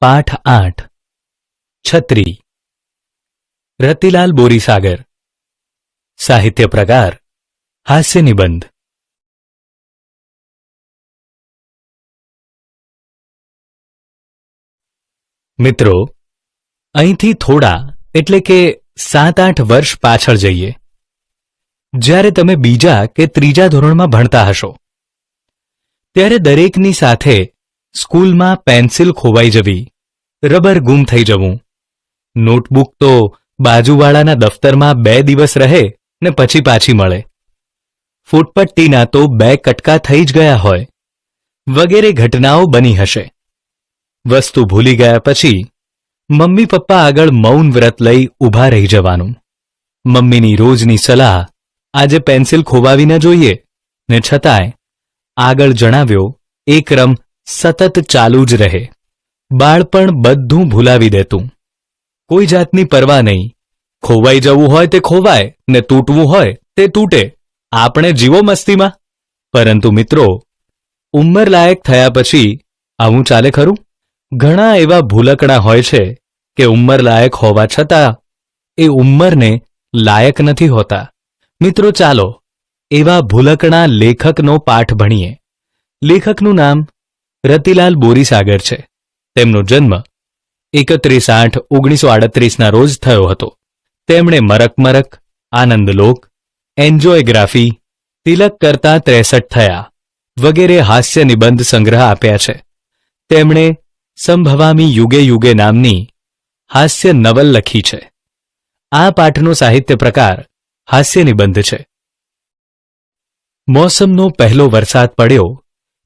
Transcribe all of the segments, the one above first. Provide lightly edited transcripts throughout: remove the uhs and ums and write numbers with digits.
પાઠ 8 છત્રી રતિલાલ બોરીસાગર સાહિત્ય પ્રકાર હાસ્ય નિબંધ મિત્રો, અહીંથી થોડા એટલે કે 7-8 વર્ષ પાછળ જઈએ, જ્યારે તમે બીજા કે ત્રીજા ધોરણમાં ભણતા હશો. ત્યારે દરેકની સાથે સ્કૂલમાં પેન્સિલ ખોવાઈ જવી, રબર ગુમ થઈ જવું, નોટબુક તો બાજુવાળાના દફતરમાં 2 દિવસ રહે ને પછી પાછી મળે, ફૂટપટ્ટીના તો 2 કટકા થઈ જ ગયા હોય, વગેરે ઘટનાઓ બની હશે. વસ્તુ ભૂલી ગયા પછી મમ્મી પપ્પા આગળ મૌન વ્રત લઈ ઊભા રહી જવાનું. મમ્મીની રોજની સલાહ આજે પેન્સિલ ખોવાવી ન જોઈએ, ને છતાંય આગળ જણાવ્યો એ ક્રમ સતત ચાલુ જ રહે. બાળપણ બધું ભૂલાવી દેતું, કોઈ જાતની પરવા નહીં. ખોવાઈ જવું હોય તે ખોવાય ને તૂટવું હોય તે તૂટે, આપણે જીવો મસ્તીમાં. પરંતુ મિત્રો, ઉંમર લાયક થયા પછી આવું ચાલે ખરું? ઘણા એવા ભૂલકણા હોય છે કે ઉંમર લાયક હોવા છતાં એ ઉંમરને લાયક નથી હોતા. મિત્રો, ચાલો એવા ભૂલકણા લેખકનો પાઠ ભણીએ. લેખકનું નામ રતિલાલ બોરીસાગર છે. તેમનો જન્મ 31/8/1938ના રોજ થયો હતો. તેમણે મરક મરક, આનંદલોક, એન્જોયગ્રાફી, તિલક કરતા 63 થયા વગેરે હાસ્ય નિબંધ સંગ્રહ આપ્યા છે. તેમણે સંભવામી યુગે યુગે નામની હાસ્ય નવલ લખી છે. આ પાઠનો સાહિત્ય પ્રકાર હાસ્ય નિબંધ છે. મોસમનો પહેલો વરસાદ પડ્યો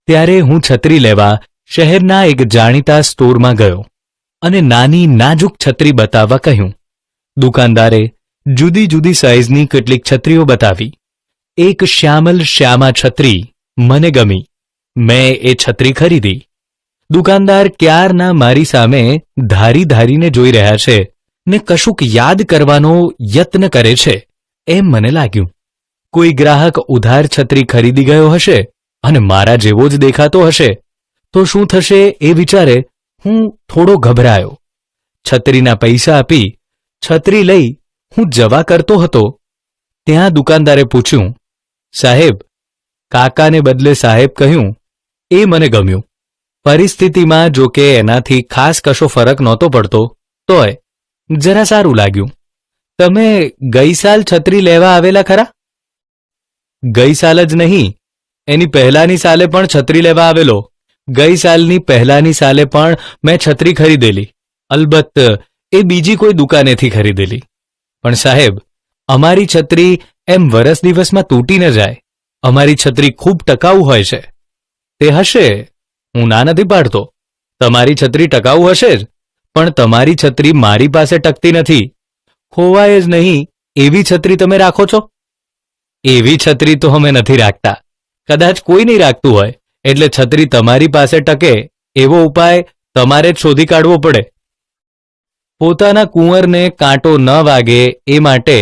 ત્યારે હું છત્રી લેવા શહેરના એક જાણીતા સ્ટોરમાં ગયો અને નાની નાજુક છત્રી બતાવવા કહ્યું. દુકાનદારે જુદી જુદી સાઇઝની કેટલીક છત્રીઓ બતાવી. એક શ્યામલ શ્યામા છત્રી મને ગમી. મેં એ છત્રી ખરીદી. દુકાનદાર ક્યારના મારી સામે ધારી ધારીને જોઈ રહ્યા છે ને કશુંક યાદ કરવાનો યત્ન કરે છે એમ મને લાગ્યું. કોઈ ગ્રાહક ઉધાર છત્રી ખરીદી ગયો હશે અને મારા જેવો જ દેખાતો હશે તો શું થશે એ વિચારે હું થોડો ગભરાયો. છત્રીના પૈસા આપી છત્રી લઈ હું જવા કરતો હતો ત્યાં દુકાનદારે પૂછ્યું, સાહેબ? કાકાને બદલે સાહેબ કહ્યું એ મને ગમ્યું. પરિસ્થિતિમાં જો કે એનાથી ખાસ કશો ફરક નહોતો પડતો, તોય જરા સારું લાગ્યું. તમે ગઈ સાલ છત્રી લેવા આવેલા ખરા? ગઈ સાલ જ નહીં, એની પહેલાની સાલે પણ છત્રી લેવા આવેલો. ગઈ સાલની પહેલાની સાલે પણ મેં છત્રી ખરીદેલી. અલબત્ત એ બીજી કોઈ દુકાનેથી ખરીદેલી. પણ સાહેબ, અમારી છત્રી એમ વરસ દિવસમાં તૂટી ન જાય. અમારી છત્રી ખૂબ ટકાઉ હોય છે. તે હશે, હું ના નથી પાડતો. તમારી છત્રી ટકાઉ હશે જ, પણ તમારી છત્રી મારી પાસે ટકતી નથી. ખોવાય જ નહીં એવી છત્રી તમે રાખો છો? એવી છત્રી તો અમે નથી રાખતા. કદાચ કોઈ નહીં રાખતું હોય એટલે છત્રી તમારી પાસે ટકે એવો ઉપાય તમારે જ શોધી કાઢવો પડે. પોતાના કુંવરને કાંટો ન વાગે એ માટે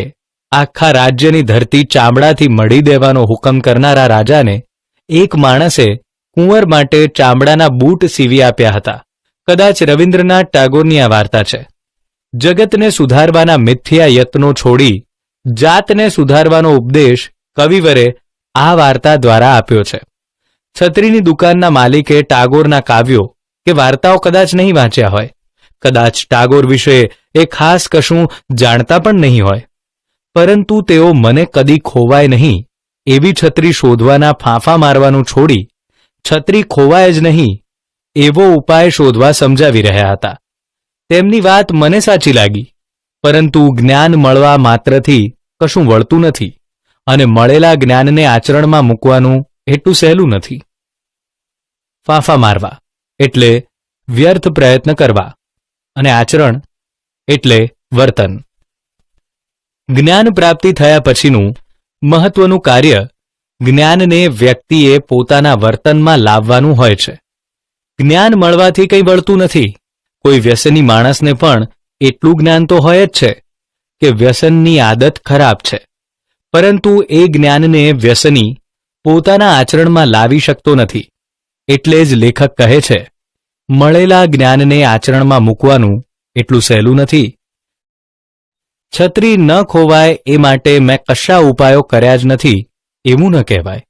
આખા રાજ્યની ધરતી ચામડાથી મઢી દેવાનો હુકમ કરનારા રાજાને એક માણસે કુંવર માટે ચામડાના બૂટ સીવી આપ્યા હતા. કદાચ રવિન્દ્રનાથ ટાગોરની આ વાર્તા છે. જગતને સુધારવાના મિથ્યા યત્નો છોડી જાતને સુધારવાનો ઉપદેશ કવિવરે આ વાર્તા દ્વારા આપ્યો છે. છત્રીની દુકાનના માલિકે ટાગોરના કાવ્યો કે વાર્તાઓ કદાચ નહીં વાંચ્યા હોય. કદાચ ટાગોર વિશે એ ખાસ કશું જાણતા પણ નહીં હોય. પરંતુ તેઓ મને કદી ખોવાય નહીં એવી છત્રી શોધવાના ફાંફા મારવાનું છોડી છત્રી ખોવાય જ નહીં એવો ઉપાય શોધવા સમજાવી રહ્યા હતા. તેમની વાત મને સાચી લાગી. પરંતુ જ્ઞાન મળવા માત્રથી કશું વળતું નથી અને મળેલા જ્ઞાનને આચરણમાં મૂકવાનું એટલું સહેલું નથી. ફાંફા મારવા એટલે વ્યર્થ પ્રયત્ન કરવા અને આચરણ એટલે વર્તન. જ્ઞાન પ્રાપ્તિ થયા પછીનું મહત્વનું કાર્ય જ્ઞાનને વ્યક્તિએ પોતાના વર્તનમાં લાવવાનું હોય છે. જ્ઞાન મળવાથી કંઈ વળતું નથી. કોઈ વ્યસની માણસને પણ એટલું જ્ઞાન તો હોય જ છે કે વ્યસનની આદત ખરાબ છે, પરંતુ એ જ્ઞાનને વ્યસની પોતાના આચરણમાં લાવી શકતો નથી. એટલે જ લેખક કહે છે મળેલા જ્ઞાનને આચરણમાં મૂકવાનું એટલું સહેલું નથી. છત્રી ન ખોવાય એ માટે મેં કશા ઉપાયો કર્યા જ નથી એવું ન કહેવાય.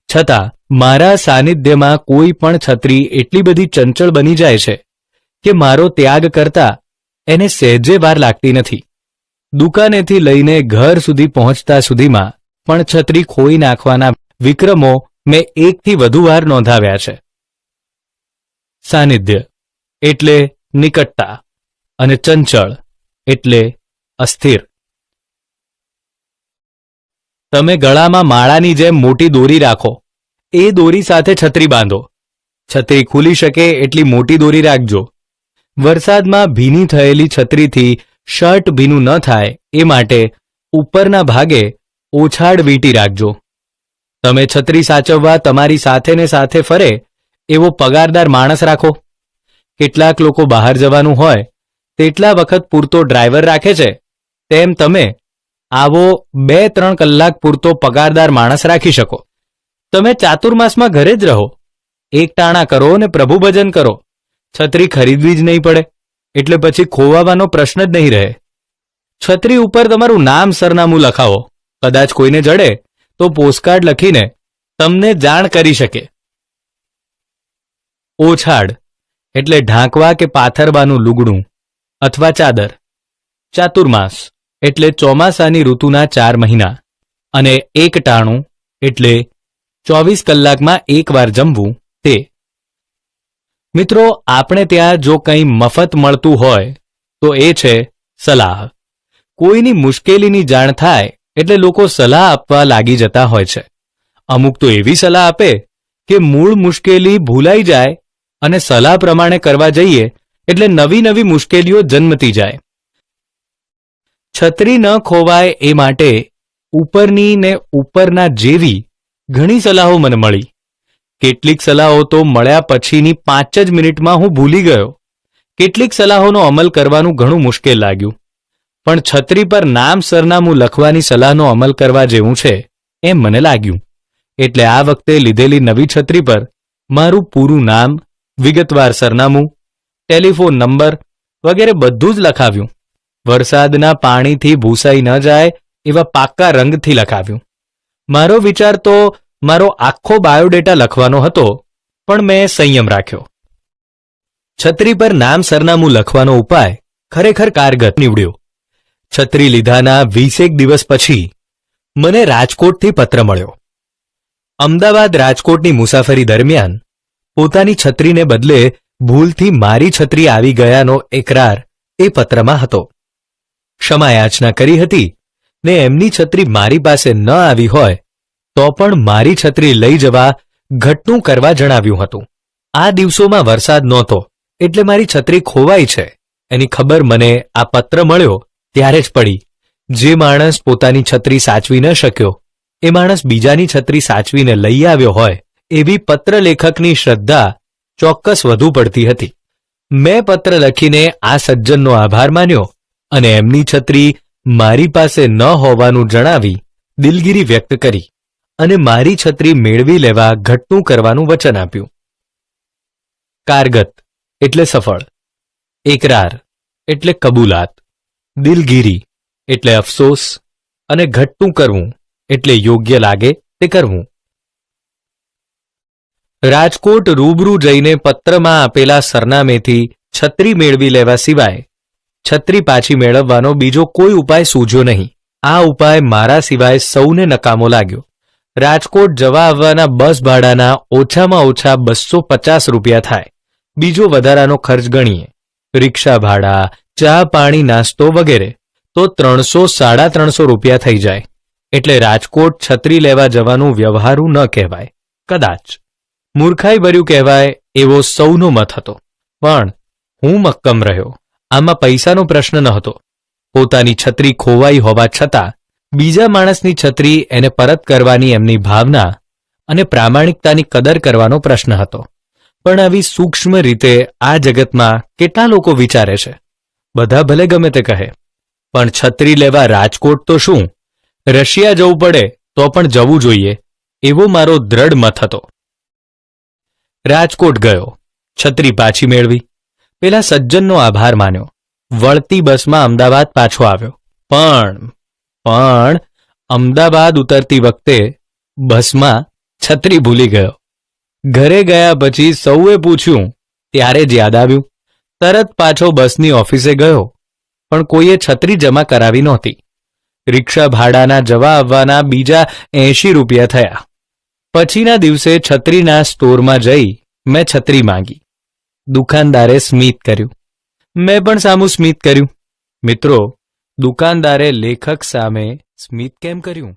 છતાં મારા સાનિધ્યમાં કોઈ પણ છત્રી એટલી બધી ચંચળ બની જાય છે કે મારો ત્યાગ કરતા એને સહેજે વાર લાગતી નથી. દુકાનેથી લઈને ઘર સુધી પહોંચતા સુધીમાં પણ છત્રી ખોઈ નાખવાના વિક્રમો મેં એકથી વધુ વાર નોંધાવ્યા છે. સાનિધ્ય એટલે નિકટતા અને ચંચળ એટલે અસ્થિર. તમે ગળામાં માળાની જેમ મોટી દોરી રાખો, એ દોરી સાથે છત્રી બાંધો. છત્રી ખુલી શકે એટલી મોટી દોરી રાખજો. વરસાદમાં ભીની થયેલી છત્રીથી શર્ટ ભીનું ન થાય એ માટે ઉપરના ભાગે ઓછાડ વીંટી રાખજો. તમે છત્રી સાચવવા તમારી સાથે ને સાથે ફરે એવો પગારદાર માણસ રાખો. કેટલાક લોકો બહાર જવાનું હોય તેટલા વખત પૂરતો ડ્રાઈવર રાખે છે, તેમ તમે આવો 2-3 કલાક પૂરતો પગારદાર માણસ રાખી શકો. તમે ચાતુર્માસમાં ઘરે જ રહો, એક ટાણા કરો ને પ્રભુ ભજન કરો. છત્રી ખરીદવી જ નહીં પડે એટલે પછી ખોવાવાનો પ્રશ્ન જ નહીં રહે. છત્રી ઉપર તમારું નામ સરનામું લખાવો. કદાચ કોઈને જડે તો પોસ્ટકાર્ડ લખીને તમને જાણ કરી શકે. ઓછાડ એટલે ઢાંકવા કે પાથરવાનું લુગડું અથવા ચાદર. ચાતુર્માસ એટલે ચોમાસાની ઋતુના 4 મહિના. અને એક ટાણું એટલે 24 કલાકમાં એકવાર જમવું તે. મિત્રો, આપણે ત્યાં જો કંઈ મફત મળતું હોય તો એ છે સલાહ. કોઈની મુશ્કેલીની જાણ થાય એટલે લોકો સલાહ આપવા લાગી જતા હોય છે. અમુક તો એવી સલાહ આપે કે મૂળ મુશ્કેલી ભૂલાઈ જાય અને સલાહ પ્રમાણે કરવા જઈએ એટલે નવી નવી મુશ્કેલીઓ જન્મતી જાય. છત્રી ન ખોવાય એ માટે ઉપરની ને ઉપરના જેવી ઘણી સલાહો મને મળી. કેટલીક સલાહો તો મળ્યા પછીની 5 જ મિનિટમાં હું ભૂલી ગયો. કેટલીક સલાહોનો અમલ કરવાનું ઘણું મુશ્કેલ લાગ્યું. પણ છત્રી પર નામ સરનામું લખવાની સલાહનો અમલ કરવા જેવું છે એમ મને લાગ્યું. એટલે આ વખતે લીધેલી નવી છત્રી પર મારું પૂરું નામ, વિગતવાર સરનામું, ટેલિફોન નંબર વગેરે બધું જ લખાવ્યું. વરસાદના પાણીથી ભૂસાઈ ન જાય એવા પાક્કા રંગથી લખાવ્યું. મારો વિચાર તો મારો આખો બાયોડેટા લખવાનો હતો, પણ મેં સંયમ રાખ્યો. છત્રી પર નામ સરનામું લખવાનો ઉપાય ખરેખર કારગર નીવડ્યો. છત્રી લીધાના 20 દિવસ પછી મને રાજકોટથી પત્ર મળ્યો. અમદાવાદ રાજકોટની મુસાફરી દરમિયાન પોતાની છત્રીને બદલે ભૂલથી મારી છત્રી આવી ગયાનો એકરાર એ પત્રમાં હતો. ક્ષમાયાચના કરી હતી ને એમની છત્રી મારી પાસે ન આવી હોય તો પણ મારી છત્રી લઈ જવા ઘટનું કરવા જણાવ્યું હતું. આ દિવસોમાં વરસાદ નહોતો એટલે મારી છત્રી ખોવાઈ છે એની ખબર મને આ પત્ર મળ્યો ત્યારે જ પડી. જે માણસ પોતાની છત્રી સાચવી ન શક્યો એ માણસ બીજાની છત્રી સાચવીને લઈ આવ્યો હોય એવી પત્ર લેખકની શ્રદ્ધા ચોક્કસ વધુ પડતી હતી. મેં પત્ર લખીને આ સજ્જનનો આભાર માન્યો અને એમની છત્રી મારી પાસે ન હોવાનું જણાવી દિલગીરી વ્યક્ત કરી અને મારી છત્રી મેળવી લેવા ઘટનું કરવાનું વચન આપ્યું. કારગત એટલે સફળ, એકરાર એટલે કબૂલાત, દિલગીરી એટલે અફસોસ અને ઘટતું કરવું એટલે યોગ્ય લાગે તે કરવું. રાજકોટ રૂબરૂ જઈને પત્રમાં આપેલા સરનામેથી છત્રી મેળવી લેવા સિવાય છત્રી પાછી મેળવવાનો બીજો કોઈ ઉપાય સૂઝ્યો નહીં. આ ઉપાય મારા સિવાય સૌને નકામો લાગ્યો. રાજકોટ જવા આવવાના બસ ભાડાના ઓછામાં ઓછા 250 રૂપિયા થાય. બીજો વધારાનો ખર્ચ ગણીએ, રિક્ષા ભાડા, ચા પાણી નાસ્તો વગેરે, તો 300-350 રૂપિયા થઈ જાય. એટલે રાજકોટ છત્રી લેવા જવાનું વ્યવહારું ન કહેવાય. કદાચ મૂર્ખાઈ ભર્યું કહેવાય એવો સૌનો મત હતો. પણ હું મક્કમ રહ્યો. આમાં પૈસાનો પ્રશ્ન ન હતો. પોતાની છત્રી ખોવાઈ હોવા છતાં બીજા માણસની છત્રી એને પરત કરવાની એમની ભાવના અને પ્રામાણિકતાની કદર કરવાનો પ્રશ્ન હતો. પણ આવી સૂક્ષ્મ રીતે આ જગતમાં કેટલા લોકો વિચારે છે. બધા ભલે ગમે તે કહે, પણ છત્રી લેવા રાજકોટ તો શું, રશિયા જવું પડે તો પણ જવું જોઈએ એવો મારો દ્રઢ મત હતો. રાજકોટ ગયો. છત્રી પાછી મેળવી, પેલા સજ્જનનો આભાર માન્યો, વળતી બસમાં અમદાવાદ પાછો આવ્યો. પણ અમદાવાદ ઉતરતી વખતે બસમાં છત્રી ભૂલી ગયો. ઘરે ગયા પછી સૌએ પૂછ્યું ત્યારે જ યાદ આવ્યું. તરત પાછો બસની ઓફિસે ગયો, પણ કોઈએ છત્રી જમા કરાવી નહોતી. રિક્ષા ભાડાના જવા આવવાના બીજા 80 રૂપિયા થયા. પછીના દિવસે છત્રીના સ્ટોરમાં જઈ મેં છત્રી માંગી. દુકાનદારે સ્મિત કર્યું. મેં પણ સામું સ્મિત કર્યું. મિત્રો, દુકાનદારે લેખક સામે સ્મિત કેમ કર્યું?